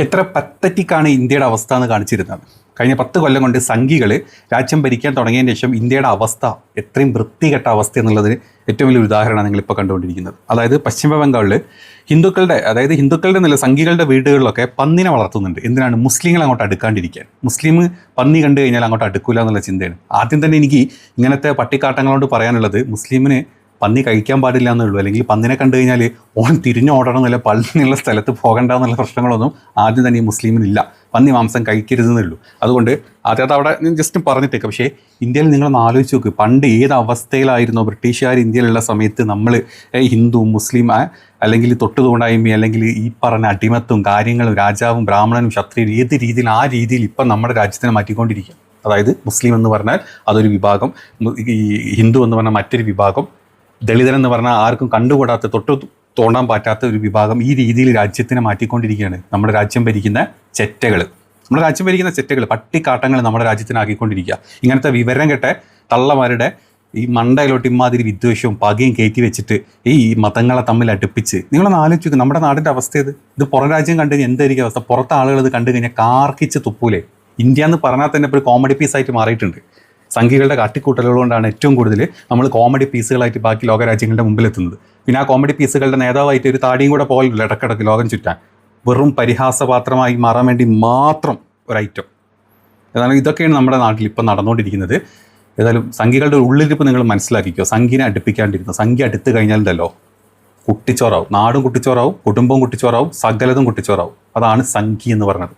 എത്ര പത്തറ്റിക്കാണ് ഇന്ത്യയുടെ അവസ്ഥ എന്ന് കാണിച്ചിരുന്നത്. കഴിഞ്ഞ 10 കൊല്ലം കൊണ്ട് സംഘികൾ രാജ്യം ഭരിക്കാൻ തുടങ്ങിയതിന് ശേഷം ഇന്ത്യയുടെ അവസ്ഥ എത്രയും വൃത്തികെട്ട അവസ്ഥ എന്നുള്ളതിന് ഏറ്റവും വലിയ ഉദാഹരണമാണ് നിങ്ങളിപ്പോൾ കണ്ടുകൊണ്ടിരിക്കുന്നത്. അതായത് പശ്ചിമ ബംഗാളിൽ ഹിന്ദുക്കളുടെ നില സംഘികളുടെ വീടുകളിലൊക്കെ പന്നിനെ വളർത്തുന്നുണ്ട്. എന്തിനാണ്? മുസ്ലിങ്ങൾ അങ്ങോട്ട് അടുക്കാണ്ടിരിക്കാൻ. മുസ്ലിം പന്നി കണ്ടു കഴിഞ്ഞാൽ അങ്ങോട്ട് അടുക്കൂല എന്നുള്ള ചിന്തയാണ്. ആദ്യം തന്നെ എനിക്ക് ഇങ്ങനത്തെ പട്ടിക്കാട്ടങ്ങളോട് പറയാനുള്ളത്, മുസ്ലിമിന് പന്നി കഴിക്കാൻ പാടില്ല എന്നുള്ളൂ, അല്ലെങ്കിൽ പന്നിനെ കണ്ടു കഴിഞ്ഞാൽ ഓൻ തിരിഞ്ഞോടണം എന്നില്ല, പള്ളിയുള്ള സ്ഥലത്ത് പോകണ്ട എന്നുള്ള പ്രശ്നങ്ങളൊന്നും ആദ്യം തന്നെ ഈ മുസ്ലിമിനില്ല. പന്നി മാംസം കഴിക്കരുതെന്നുള്ളൂ. അതുകൊണ്ട് അത് അവിടെ ഞാൻ ജസ്റ്റ് പറഞ്ഞിട്ടേക്കാം. പക്ഷേ ഇന്ത്യയിൽ നിങ്ങളൊന്ന് ആലോചിച്ച് നോക്ക്, പണ്ട് ഏത് അവസ്ഥയിലായിരുന്നോ ബ്രിട്ടീഷുകാർ ഇന്ത്യയിലുള്ള സമയത്ത് നമ്മൾ ഹിന്ദു മുസ്ലിം അല്ലെങ്കിൽ തൊട്ടുതൂണ്ടായ്മ അല്ലെങ്കിൽ ഈ പറഞ്ഞ അടിമത്തും കാര്യങ്ങളും രാജാവും ബ്രാഹ്മണനും ക്ഷത്രിയനും ഏത് രീതിയിൽ ആ രീതിയിൽ ഇപ്പം നമ്മുടെ രാജ്യത്തിനെ മാറ്റിക്കൊണ്ടിരിക്കുക. അതായത് മുസ്ലിം എന്ന് പറഞ്ഞാൽ അതൊരു വിഭാഗം, ഈ ഹിന്ദു എന്ന് പറഞ്ഞാൽ മറ്റൊരു വിഭാഗം, ദളിതരെന്ന് പറഞ്ഞാൽ ആർക്കും കണ്ടുകൂടാത്ത തോണ്ടാൻ പറ്റാത്ത ഒരു വിഭാഗം, ഈ രീതിയിൽ രാജ്യത്തിനെ മാറ്റിക്കൊണ്ടിരിക്കുകയാണ് നമ്മുടെ രാജ്യം ഭരിക്കുന്ന ചെറ്റകൾ. പട്ടിക്കാട്ടങ്ങൾ നമ്മുടെ രാജ്യത്തിനാക്കിക്കൊണ്ടിരിക്കുക. ഇങ്ങനത്തെ വിവരം കെട്ട തള്ളമാരുടെ ഈ മണ്ടയിലോട്ട് ഇമാതിരി വിദ്വേഷവും പകയും കയറ്റി വെച്ചിട്ട് ഈ മതങ്ങളെ തമ്മിൽ അടുപ്പിച്ച് നിങ്ങളൊന്ന് ആലോചിക്കുക. നമ്മുടെ നാടിൻ്റെ അവസ്ഥ ഇത് പുറം രാജ്യം കണ്ടു കഴിഞ്ഞാൽ എന്തായിരിക്കും അവസ്ഥ? പുറത്തെ ആളുകൾ ഇത് കണ്ടു കഴിഞ്ഞാൽ കാർക്കിച്ച് തുപ്പൂലേ. ഇന്ത്യ എന്ന് പറഞ്ഞാൽ തന്നെ ഇപ്പോൾ ഒരു കോമഡി പീസായിട്ട് മാറിയിട്ടുണ്ട്. സംഘികളുടെ കാട്ടിക്കൂട്ടലുകൾ കൊണ്ടാണ് ഏറ്റവും കൂടുതൽ നമ്മൾ കോമഡി പീസുകളായിട്ട് ബാക്കി ലോകരാജ്യങ്ങളുടെ മുമ്പിലെത്തുന്നത്. പിന്നെ ആ കോമഡി പീസുകളുടെ നേതാവായിട്ട് ഒരു താടിയും കൂടെ പോകലില്ല ഇടക്കിടക്ക് ലോകം ചുറ്റാൻ. വെറും പരിഹാസപാത്രമായി മാറാൻ വേണ്ടി മാത്രം ഒരു ഐറ്റം. ഏതായാലും ഇതൊക്കെയാണ് നമ്മുടെ നാട്ടിൽ ഇപ്പം നടന്നുകൊണ്ടിരിക്കുന്നത്. ഏതായാലും സംഘികളുടെ ഉള്ളിലിരിപ്പ് നിങ്ങൾ മനസ്സിലാക്കിക്കോ. സംഘിനെ അടുപ്പിക്കാണ്ടിരുന്നു. സംഘി അടുത്ത് കഴിഞ്ഞാലുണ്ടല്ലോ കുട്ടിച്ചോറാവും. നാടും കുട്ടിച്ചോറാവും, കുടുംബവും കുട്ടിച്ചോറാവും, സകലതും കുട്ടിച്ചോറാവും. അതാണ് സംഘി എന്ന് പറഞ്ഞത്.